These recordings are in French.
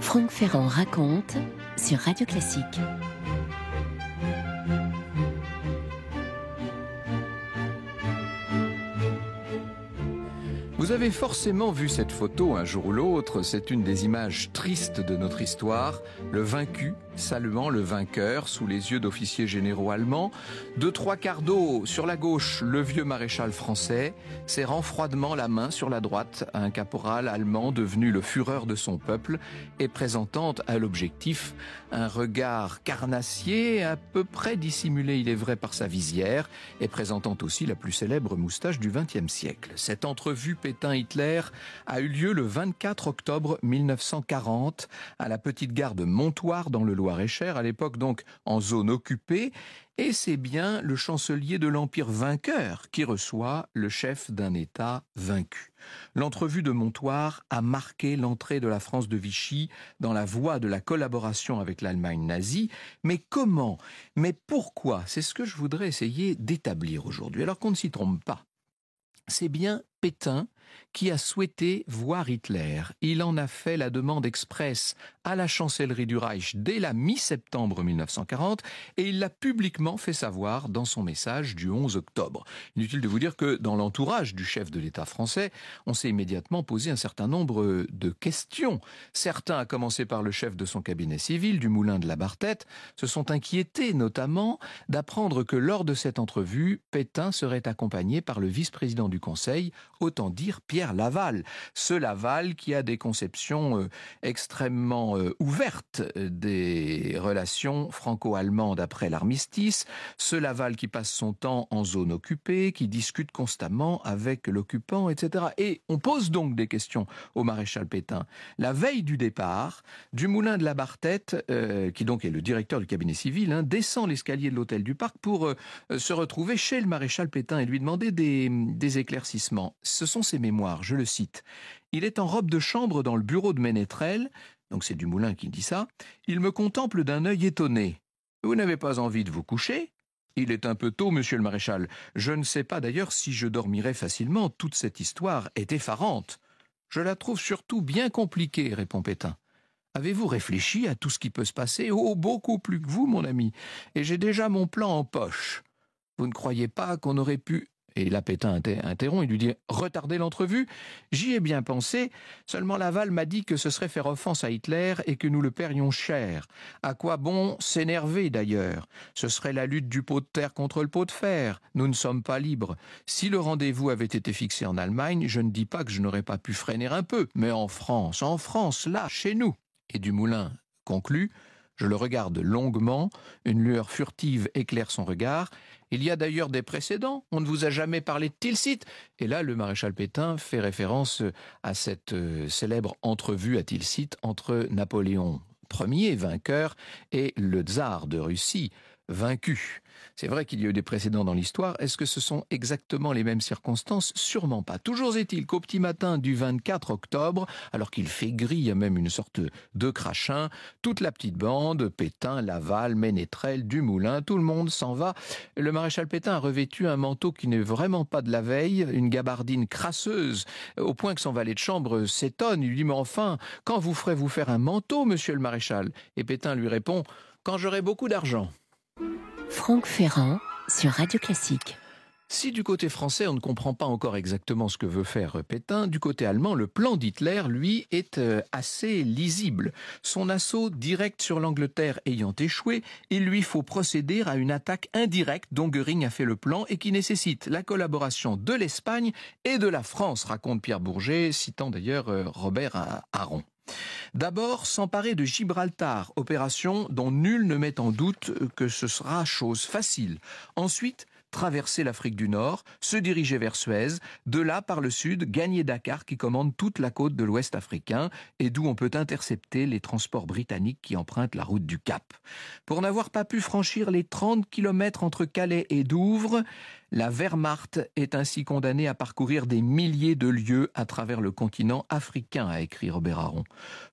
Franck Ferrand raconte sur Radio Classique. Vous avez forcément vu cette photo un jour ou l'autre, c'est une des images tristes de notre histoire. Le vaincu saluant le vainqueur sous les yeux d'officiers généraux allemands. De 3/4 d'eau sur la gauche, le vieux maréchal français serrant froidement la main sur la droite à un caporal allemand devenu le fureur de son peuple et présentant à l'objectif un regard carnassier à peu près dissimulé, il est vrai, par sa visière et présentant aussi la plus célèbre moustache du XXe siècle. Cette entrevue Pétain-Hitler a eu lieu le 24 octobre 1940 à la petite gare de Montoire dans le Loir-et-Cher, à l'époque donc en zone occupée, et c'est bien le chancelier de l'Empire vainqueur qui reçoit le chef d'un État vaincu. L'entrevue de Montoire a marqué l'entrée de la France de Vichy dans la voie de la collaboration avec l'Allemagne nazie. Mais comment ? Mais pourquoi ? C'est ce que je voudrais essayer d'établir aujourd'hui. Alors qu'on ne s'y trompe pas. C'est bien Pétain qui a souhaité voir Hitler. Il en a fait la demande expresse à la chancellerie du Reich dès la mi-septembre 1940 et il l'a publiquement fait savoir dans son message du 11 octobre. Inutile de vous dire que dans l'entourage du chef de l'État français, on s'est immédiatement posé un certain nombre de questions. Certains, à commencer par le chef de son cabinet civil, Dumoulin de la Barthète, se sont inquiétés notamment d'apprendre que lors de cette entrevue, Pétain serait accompagné par le vice-président du Conseil, autant dire Pierre Laval. Ce Laval qui a des conceptions extrêmement ouvertes des relations franco-allemandes après l'armistice. Ce Laval qui passe son temps en zone occupée, qui discute constamment avec l'occupant, etc. Et on pose donc des questions au maréchal Pétain. La veille du départ, Dumoulin de la Barthète, qui donc est le directeur du cabinet civil, descend l'escalier de l'hôtel du Parc pour se retrouver chez le maréchal Pétain et lui demander des éclaircissements. Ce sont ses mémoires, je le cite. Il est en robe de chambre dans le bureau de Ménétrel, donc c'est Dumoulin qui dit ça. Il me contemple d'un œil étonné. Vous n'avez pas envie de vous coucher ? Il est un peu tôt, monsieur le maréchal. Je ne sais pas d'ailleurs si je dormirai facilement. Toute cette histoire est effarante. Je la trouve surtout bien compliquée, répond Pétain. Avez-vous réfléchi à tout ce qui peut se passer ? Oh, beaucoup plus que vous, mon ami. Et j'ai déjà mon plan en poche. Vous ne croyez pas qu'on aurait pu... Et là, Pétain interrompt, il lui dit « Retardez l'entrevue ?» J'y ai bien pensé, seulement Laval m'a dit que ce serait faire offense à Hitler et que nous le paierions cher. À quoi bon s'énerver d'ailleurs ? Ce serait la lutte du pot de terre contre le pot de fer. Nous ne sommes pas libres. Si le rendez-vous avait été fixé en Allemagne, je ne dis pas que je n'aurais pas pu freiner un peu. Mais en France, là, chez nous. Et Dumoulin conclut « Je le regarde longuement, une lueur furtive éclaire son regard. Il y a d'ailleurs des précédents, on ne vous a jamais parlé de Tilsit. » Et là, le maréchal Pétain fait référence à cette célèbre entrevue à Tilsit entre Napoléon Ier, vainqueur, et le tsar de Russie, vaincu. C'est vrai qu'il y a eu des précédents dans l'histoire. Est-ce que ce sont exactement les mêmes circonstances ? Sûrement pas. Toujours est-il qu'au petit matin du 24 octobre, alors qu'il fait gris, il y a même une sorte de crachin, toute la petite bande, Pétain, Laval, Ménétrel, Dumoulin, tout le monde s'en va. Le maréchal Pétain a revêtu un manteau qui n'est vraiment pas de la veille, une gabardine crasseuse, au point que son valet de chambre s'étonne. Il lui dit « Mais enfin, quand vous ferez vous faire un manteau, monsieur le maréchal ?» Et Pétain lui répond « Quand j'aurai beaucoup d'argent. » Franck Ferrand sur Radio Classique. Si du côté français, on ne comprend pas encore exactement ce que veut faire Pétain, du côté allemand, le plan d'Hitler, lui, est assez lisible. Son assaut direct sur l'Angleterre ayant échoué, il lui faut procéder à une attaque indirecte dont Göring a fait le plan et qui nécessite la collaboration de l'Espagne et de la France, raconte Pierre Bourget, citant d'ailleurs Robert Aron. D'abord, s'emparer de Gibraltar, opération dont nul ne met en doute que ce sera chose facile. Ensuite, traverser l'Afrique du Nord, se diriger vers Suez, de là par le sud, gagner Dakar qui commande toute la côte de l'Ouest africain et d'où on peut intercepter les transports britanniques qui empruntent la route du Cap. Pour n'avoir pas pu franchir les 30 km entre Calais et Douvres, La Wehrmacht est ainsi condamnée à parcourir des milliers de lieues à travers le continent africain, a écrit Robert Aron.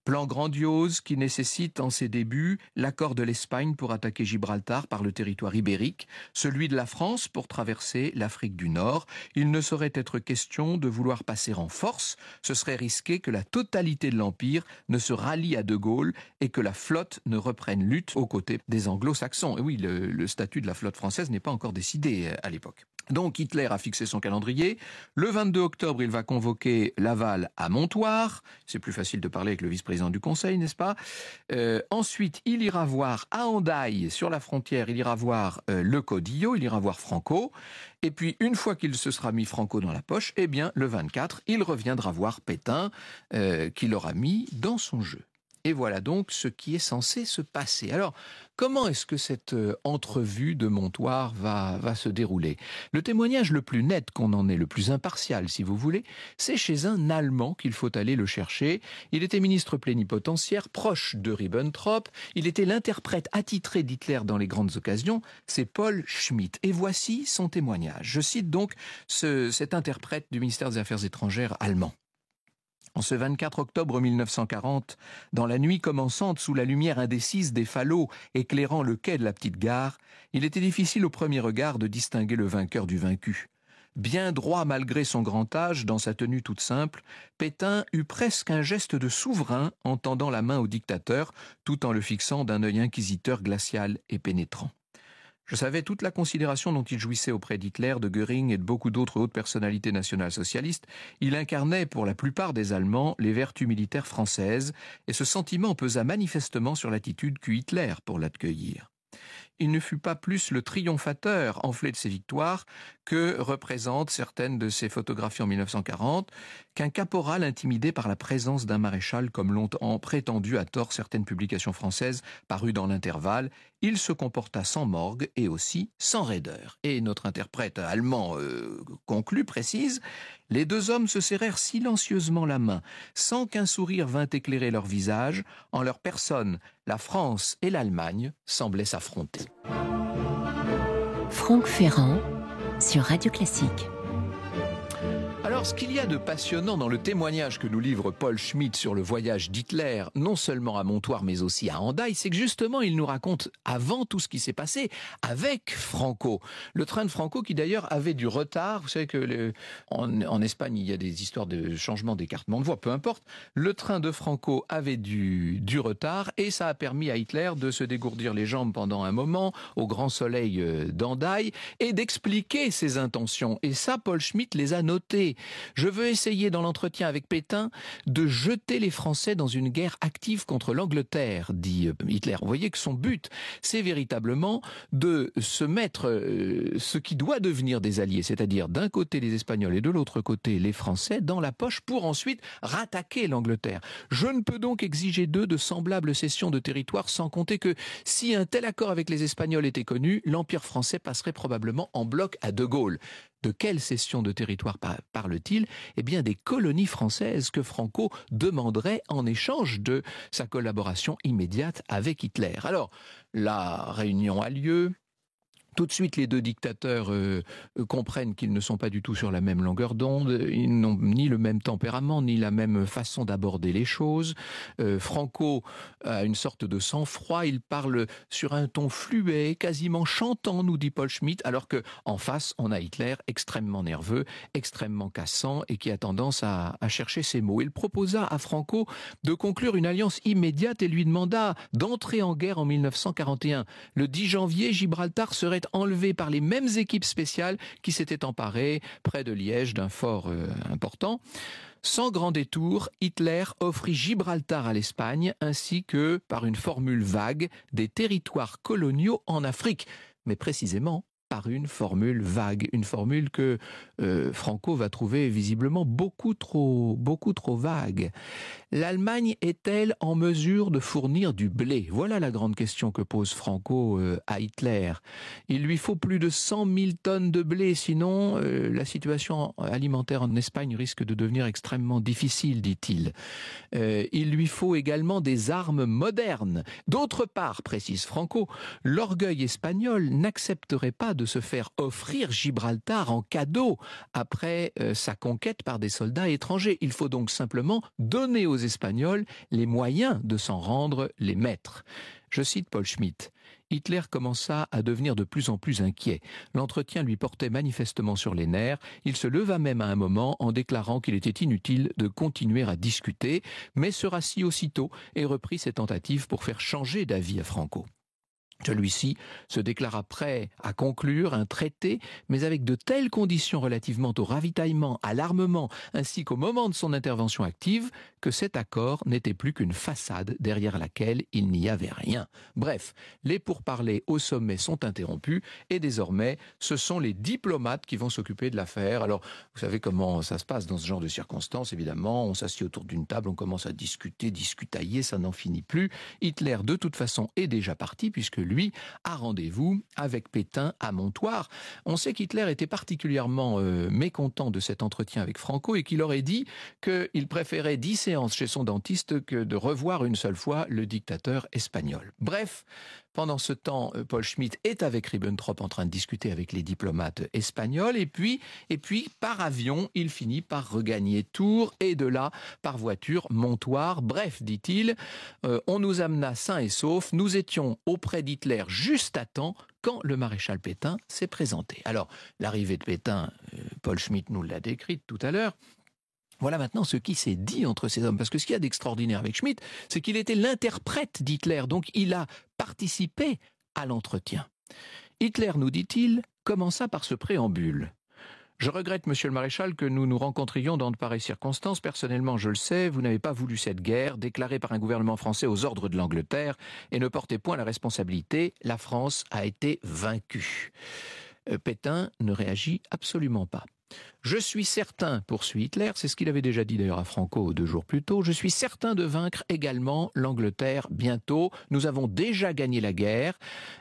Plan grandiose qui nécessite en ses débuts l'accord de l'Espagne pour attaquer Gibraltar par le territoire ibérique, celui de la France pour traverser l'Afrique du Nord. Il ne saurait être question de vouloir passer en force. Ce serait risquer que la totalité de l'Empire ne se rallie à De Gaulle et que la flotte ne reprenne lutte aux côtés des anglo-saxons. Et oui, le statut de la flotte française n'est pas encore décidé à l'époque. Donc Hitler a fixé son calendrier. Le 22 octobre, il va convoquer Laval à Montoire. C'est plus facile de parler avec le vice-président du Conseil, n'est-ce pas ? Ensuite, il ira voir à Hendaye, sur la frontière, il ira voir le Caudillo, il ira voir Franco. Et puis, une fois qu'il se sera mis Franco dans la poche, eh bien, le 24, il reviendra voir Pétain, qu'il aura mis dans son jeu. Et voilà donc ce qui est censé se passer. Alors, comment est-ce que cette entrevue de Montoire va se dérouler ? Le témoignage le plus net qu'on en ait, le plus impartial si vous voulez, c'est chez un Allemand qu'il faut aller le chercher. Il était ministre plénipotentiaire, proche de Ribbentrop. Il était l'interprète attitré d'Hitler dans les grandes occasions. C'est Paul Schmitt. Et voici son témoignage. Je cite donc cet interprète du ministère des Affaires étrangères allemand. En ce 24 octobre 1940, dans la nuit commençante sous la lumière indécise des falots éclairant le quai de la petite gare, il était difficile au premier regard de distinguer le vainqueur du vaincu. Bien droit malgré son grand âge, dans sa tenue toute simple, Pétain eut presque un geste de souverain en tendant la main au dictateur, tout en le fixant d'un œil inquisiteur glacial et pénétrant. Je savais toute la considération dont il jouissait auprès d'Hitler, de Göring et de beaucoup d'autres hautes personnalités nationales-socialistes. Il incarnait, pour la plupart des Allemands, les vertus militaires françaises, et ce sentiment pesa manifestement sur l'attitude qu'eut Hitler pour l'accueillir. Il ne fut pas plus le triomphateur enflé de ses victoires que représentent certaines de ses photographies en 1940, qu'un caporal intimidé par la présence d'un maréchal, comme l'ont prétendu à tort certaines publications françaises parues dans l'intervalle. Il se comporta sans morgue et aussi sans raideur. Et notre interprète allemand conclut, précise, « Les deux hommes se serrèrent silencieusement la main, sans qu'un sourire vînt éclairer leur visage. En leur personne, la France et l'Allemagne semblaient s'affronter. » Franck Ferrand sur Radio Classique. Alors, ce qu'il y a de passionnant dans le témoignage que nous livre Paul Schmitt sur le voyage d'Hitler, non seulement à Montoire, mais aussi à Hendaye, c'est que justement, il nous raconte avant tout ce qui s'est passé avec Franco. Le train de Franco qui d'ailleurs avait du retard. Vous savez que en Espagne, il y a des histoires de changement d'écartement de voie, peu importe. Le train de Franco avait du retard et ça a permis à Hitler de se dégourdir les jambes pendant un moment au grand soleil d'Hendaye et d'expliquer ses intentions. Et ça, Paul Schmitt les a notées. Je veux essayer dans l'entretien avec Pétain de jeter les Français dans une guerre active contre l'Angleterre, dit Hitler. Vous voyez que son but, c'est véritablement de se mettre ce qui doit devenir des alliés, c'est-à-dire d'un côté les Espagnols et de l'autre côté les Français, dans la poche pour ensuite rattaquer l'Angleterre. Je ne peux donc exiger d'eux de semblables cessions de territoire sans compter que si un tel accord avec les Espagnols était connu, l'Empire français passerait probablement en bloc à De Gaulle. De quelle cession de territoire parle-t-il ? Eh bien, des colonies françaises que Franco demanderait en échange de sa collaboration immédiate avec Hitler. Alors, la réunion a lieu. Tout de suite, les deux dictateurs comprennent qu'ils ne sont pas du tout sur la même longueur d'onde. Ils n'ont ni le même tempérament, ni la même façon d'aborder les choses. Franco a une sorte de sang-froid. Il parle sur un ton fluet, quasiment chantant, nous dit Paul Schmitt, alors que en face, on a Hitler extrêmement nerveux, extrêmement cassant et qui a tendance à chercher ses mots. Il proposa à Franco de conclure une alliance immédiate et lui demanda d'entrer en guerre en 1941. Le 10 janvier, Gibraltar serait enlevé par les mêmes équipes spéciales qui s'étaient emparées près de Liège d'un fort important. Sans grand détour, Hitler offrit Gibraltar à l'Espagne ainsi que, par une formule vague, des territoires coloniaux en Afrique. Mais précisément par une formule vague, une formule que Franco va trouver visiblement beaucoup trop vague. L'Allemagne est-elle en mesure de fournir du blé ? Voilà la grande question que pose Franco à Hitler. Il lui faut plus de 100 000 tonnes de blé, sinon la situation alimentaire en Espagne risque de devenir extrêmement difficile, dit-il. Il lui faut également des armes modernes. D'autre part, précise Franco, l'orgueil espagnol n'accepterait pas de de se faire offrir Gibraltar en cadeau après sa conquête par des soldats étrangers. Il faut donc simplement donner aux Espagnols les moyens de s'en rendre les maîtres. Je cite Paul Schmitt. Hitler commença à devenir de plus en plus inquiet. L'entretien lui portait manifestement sur les nerfs. Il se leva même à un moment en déclarant qu'il était inutile de continuer à discuter, mais se rassit aussitôt et reprit ses tentatives pour faire changer d'avis à Franco. Celui-ci se déclara prêt à conclure un traité, mais avec de telles conditions relativement au ravitaillement, à l'armement, ainsi qu'au moment de son intervention active, que cet accord n'était plus qu'une façade derrière laquelle il n'y avait rien. Bref, les pourparlers au sommet sont interrompus et désormais, ce sont les diplomates qui vont s'occuper de l'affaire. Alors, vous savez comment ça se passe dans ce genre de circonstances, évidemment. On s'assied autour d'une table, on commence à discutailler, ça n'en finit plus. Hitler, de toute façon, est déjà parti, puisque lui a rendez-vous avec Pétain à Montoire. On sait qu'Hitler était particulièrement mécontent de cet entretien avec Franco et qu'il aurait dit qu'il préférait 10 séances chez son dentiste que de revoir une seule fois le dictateur espagnol. Bref, pendant ce temps, Paul Schmitt est avec Ribbentrop en train de discuter avec les diplomates espagnols et puis par avion, il finit par regagner Tours et de là, par voiture, Montoire. Bref, dit-il, on nous amena sains et saufs, nous étions auprès d'Hitler juste à temps quand le maréchal Pétain s'est présenté. Alors, l'arrivée de Pétain, Paul Schmitt nous l'a décrite tout à l'heure. Voilà maintenant ce qui s'est dit entre ces hommes. Parce que ce qu'il y a d'extraordinaire avec Schmitt, c'est qu'il était l'interprète d'Hitler. Donc il a participé à l'entretien. Hitler, nous dit-il, commença par ce préambule. « Je regrette, monsieur le maréchal, que nous nous rencontrions dans de pareilles circonstances. Personnellement, je le sais, vous n'avez pas voulu cette guerre, déclarée par un gouvernement français aux ordres de l'Angleterre, et ne portez point la responsabilité. La France a été vaincue. » Pétain ne réagit absolument pas. Je suis certain, poursuit Hitler, c'est ce qu'il avait déjà dit d'ailleurs à Franco 2 jours plus tôt, je suis certain de vaincre également l'Angleterre bientôt. Nous avons déjà gagné la guerre.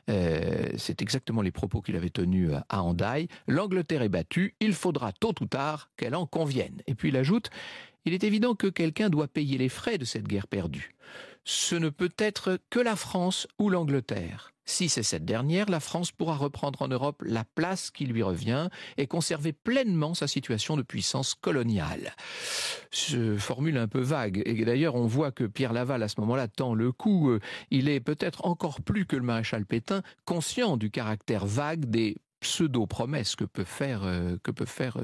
C'est exactement les propos qu'il avait tenus à Hendaye. L'Angleterre est battue, il faudra tôt ou tard qu'elle en convienne. Et puis il ajoute, il est évident que quelqu'un doit payer les frais de cette guerre perdue. Ce ne peut être que la France ou l'Angleterre. Si c'est cette dernière, la France pourra reprendre en Europe la place qui lui revient et conserver pleinement sa situation de puissance coloniale. Formule un peu vague. Et d'ailleurs, on voit que Pierre Laval, à ce moment-là, tend le coup. Il est peut-être encore plus que le maréchal Pétain conscient du caractère vague des pseudo-promesses que peut faire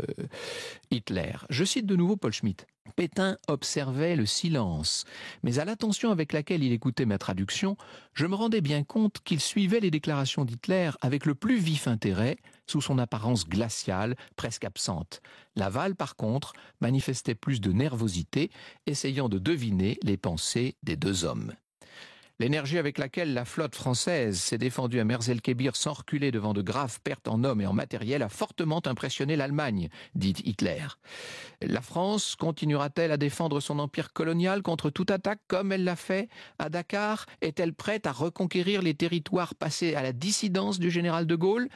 Hitler. Je cite de nouveau Paul Schmitt. Pétain observait le silence, mais à l'attention avec laquelle il écoutait ma traduction, je me rendais bien compte qu'il suivait les déclarations d'Hitler avec le plus vif intérêt, sous son apparence glaciale, presque absente. Laval, par contre, manifestait plus de nervosité, essayant de deviner les pensées des 2 hommes. L'énergie avec laquelle la flotte française s'est défendue à Merz-el-Kébir sans reculer devant de graves pertes en hommes et en matériel a fortement impressionné l'Allemagne, dit Hitler. La France continuera-t-elle à défendre son empire colonial contre toute attaque comme elle l'a fait à Dakar? Est-elle prête à reconquérir les territoires passés à la dissidence du général de Gaulle?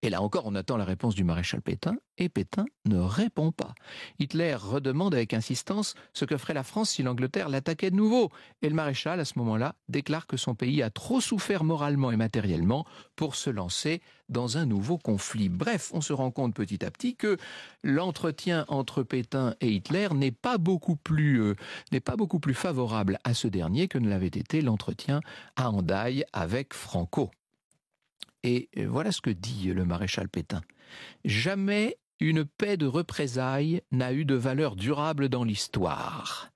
Et là encore, on attend la réponse du maréchal Pétain, et Pétain ne répond pas. Hitler redemande avec insistance ce que ferait la France si l'Angleterre l'attaquait de nouveau. Et le maréchal, à ce moment-là, déclare que son pays a trop souffert moralement et matériellement pour se lancer dans un nouveau conflit. Bref, on se rend compte petit à petit que l'entretien entre Pétain et Hitler n'est pas beaucoup plus favorable à ce dernier que ne l'avait été l'entretien à Hendaye avec Franco. Et voilà ce que dit le maréchal Pétain. « Jamais une paix de représailles n'a eu de valeur durable dans l'histoire. »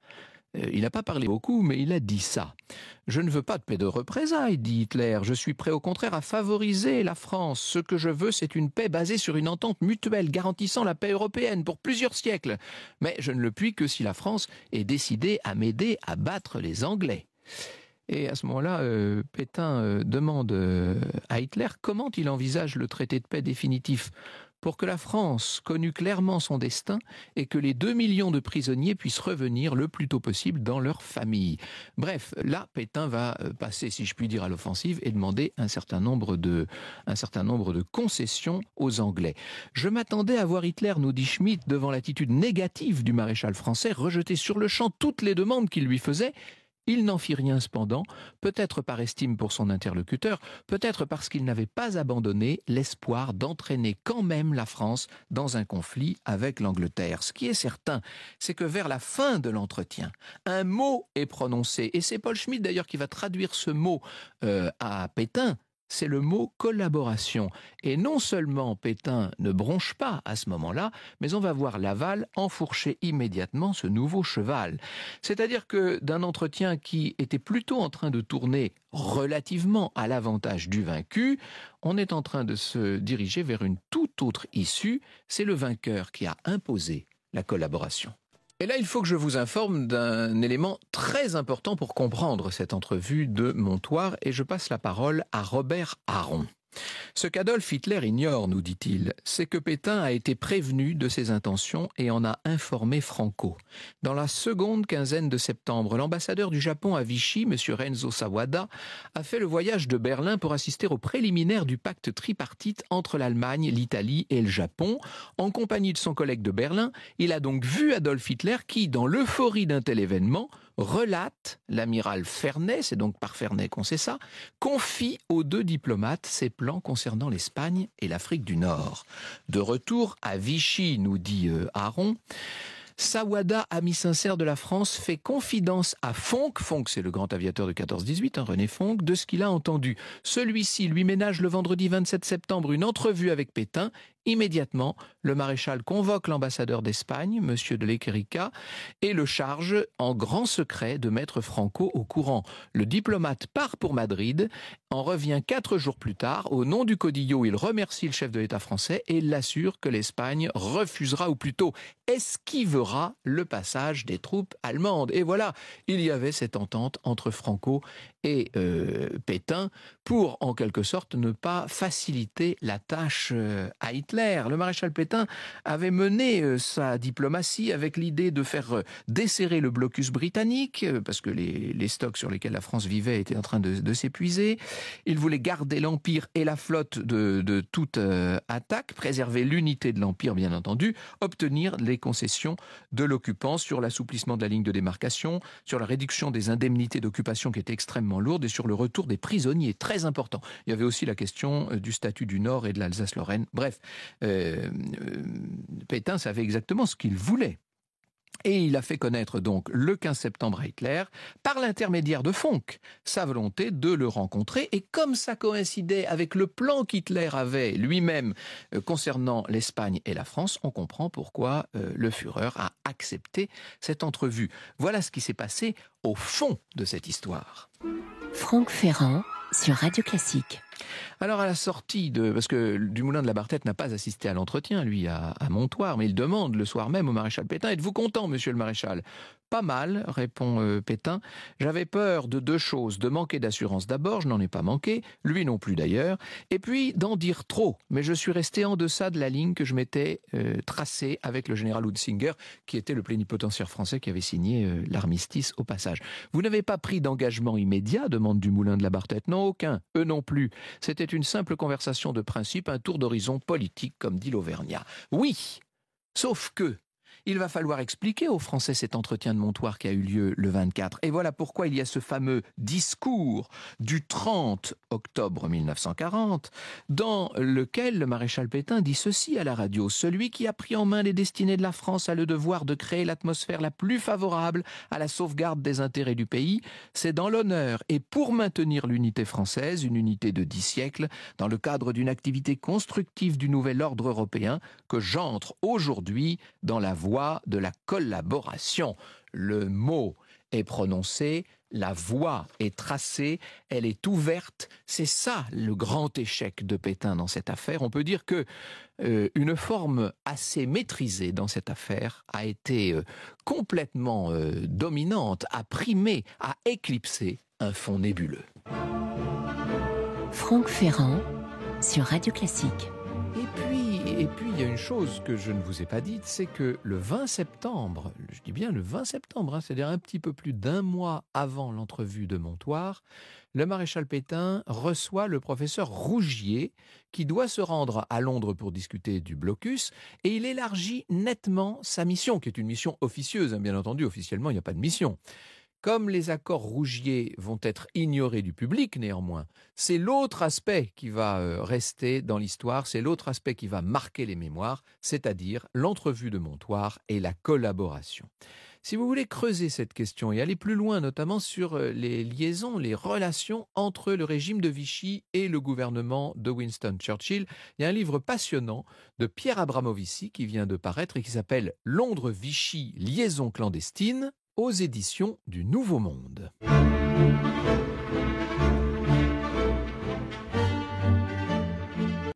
Il n'a pas parlé beaucoup, mais il a dit ça. « Je ne veux pas de paix de représailles, dit Hitler. Je suis prêt au contraire à favoriser la France. Ce que je veux, c'est une paix basée sur une entente mutuelle garantissant la paix européenne pour plusieurs siècles. Mais je ne le puis que si la France est décidée à m'aider à battre les Anglais. » Et à ce moment-là, Pétain demande à Hitler comment il envisage le traité de paix définitif pour que la France connût clairement son destin et que les 2 millions de prisonniers puissent revenir le plus tôt possible dans leur famille. Bref, là, Pétain va passer, si je puis dire, à l'offensive et demander un certain nombre de concessions aux Anglais. Je m'attendais à voir Hitler, nous dit Schmitt, devant l'attitude négative du maréchal français, rejeter sur le champ toutes les demandes qu'il lui faisait. Il n'en fit rien cependant, peut-être par estime pour son interlocuteur, peut-être parce qu'il n'avait pas abandonné l'espoir d'entraîner quand même la France dans un conflit avec l'Angleterre. Ce qui est certain, c'est que vers la fin de l'entretien, un mot est prononcé, et c'est Paul Schmitt d'ailleurs qui va traduire ce mot à Pétain. C'est le mot collaboration. Et non seulement Pétain ne bronche pas à ce moment-là, mais on va voir Laval enfourcher immédiatement ce nouveau cheval. C'est-à-dire que d'un entretien qui était plutôt en train de tourner relativement à l'avantage du vaincu, on est en train de se diriger vers une toute autre issue. C'est le vainqueur qui a imposé la collaboration. Et là, il faut que je vous informe d'un élément très important pour comprendre cette entrevue de Montoire, et je passe la parole à Robert Aron. Ce qu'Adolf Hitler ignore, nous dit-il, c'est que Pétain a été prévenu de ses intentions et en a informé Franco. Dans la seconde quinzaine de septembre, l'ambassadeur du Japon à Vichy, M. Renzo Sawada, a fait le voyage de Berlin pour assister aux préliminaires du pacte tripartite entre l'Allemagne, l'Italie et le Japon. En compagnie de son collègue de Berlin, il a donc vu Adolf Hitler qui, dans l'euphorie d'un tel événement, relate, l'amiral Ferney, c'est donc par Ferney qu'on sait ça, confie aux deux diplomates ses plans concernant l'Espagne et l'Afrique du Nord. De retour à Vichy, nous dit Aron, Sawada, ami sincère de la France, fait confidence à Fonck, Fonck c'est le grand aviateur de 14-18, René Fonck, de ce qu'il a entendu. Celui-ci lui ménage le vendredi 27 septembre une entrevue avec Pétain. Immédiatement, le maréchal convoque l'ambassadeur d'Espagne, M. de Lequerica, et le charge en grand secret de mettre Franco au courant. Le diplomate part pour Madrid, en revient 4 jours plus tard. Au nom du Caudillo, il remercie le chef de l'État français et l'assure que l'Espagne refusera, ou plutôt esquivera, le passage des troupes allemandes. Et voilà, il y avait cette entente entre Franco et Pétain pour, en quelque sorte, ne pas faciliter la tâche à Hitler. Le maréchal Pétain avait mené sa diplomatie avec l'idée de faire desserrer le blocus britannique, parce que les stocks sur lesquels la France vivait étaient en train de s'épuiser. Il voulait garder l'Empire et la flotte de toute attaque, préserver l'unité de l'Empire, bien entendu, obtenir les concessions de l'occupant sur l'assouplissement de la ligne de démarcation, sur la réduction des indemnités d'occupation qui étaient extrêmement lourdes et sur le retour des prisonniers, très important. Il y avait aussi la question du statut du Nord et de l'Alsace-Lorraine. Bref, Pétain savait exactement ce qu'il voulait. Et il a fait connaître donc le 15 septembre à Hitler, par l'intermédiaire de Fonck, sa volonté de le rencontrer. Et comme ça coïncidait avec le plan qu'Hitler avait lui-même concernant l'Espagne et la France, on comprend pourquoi le Führer a accepté cette entrevue. Voilà ce qui s'est passé au fond de cette histoire. Franck Ferrand sur Radio Classique. Alors à la sortie parce que Dumoulin de la Barthette n'a pas assisté à l'entretien, lui, à Montoire, mais il demande le soir même au maréchal Pétain, êtes-vous content, monsieur le maréchal ? Pas mal, répond Pétain. J'avais peur de 2 choses, de manquer d'assurance d'abord, je n'en ai pas manqué, lui non plus d'ailleurs, et puis d'en dire trop. Mais je suis resté en deçà de la ligne que je m'étais tracée avec le général Huntzinger, qui était le plénipotentiaire français qui avait signé l'armistice au passage. Vous n'avez pas pris d'engagement immédiat, demande Dumoulin de la Barthette. Non, aucun, eux non plus. C'était une simple conversation de principe, un tour d'horizon politique, comme dit l'Auvergnat. Oui, sauf que il va falloir expliquer aux Français cet entretien de Montoire qui a eu lieu le 24. Et voilà pourquoi il y a ce fameux discours du 30 octobre 1940, dans lequel le maréchal Pétain dit ceci à la radio. « Celui qui a pris en main les destinées de la France a le devoir de créer l'atmosphère la plus favorable à la sauvegarde des intérêts du pays. C'est dans l'honneur et pour maintenir l'unité française, une unité de 10 siècles, dans le cadre d'une activité constructive du nouvel ordre européen, que j'entre aujourd'hui dans la voie de la collaboration. » Le mot est prononcé, la voie est tracée, elle est ouverte. C'est ça le grand échec de Pétain dans cette affaire. On peut dire que une forme assez maîtrisée dans cette affaire a été complètement dominante, a primé, a éclipsé un fond nébuleux. Franck Ferrand sur Radio Classique. Et puis, il y a une chose que je ne vous ai pas dite, c'est que le 20 septembre, je dis bien le 20 septembre, c'est-à-dire un petit peu plus d'1 mois avant l'entrevue de Montoire, le maréchal Pétain reçoit le professeur Rougier, qui doit se rendre à Londres pour discuter du blocus, et il élargit nettement sa mission, qui est une mission officieuse, bien entendu, officiellement il n'y a pas de mission. Comme les accords Rougier vont être ignorés du public néanmoins, c'est l'autre aspect qui va rester dans l'histoire, c'est l'autre aspect qui va marquer les mémoires, c'est-à-dire l'entrevue de Montoire et la collaboration. Si vous voulez creuser cette question et aller plus loin, notamment sur les liaisons, les relations entre le régime de Vichy et le gouvernement de Winston Churchill, il y a un livre passionnant de Pierre Abramovici qui vient de paraître et qui s'appelle « Londres-Vichy, liaison clandestine » aux éditions du Nouveau Monde.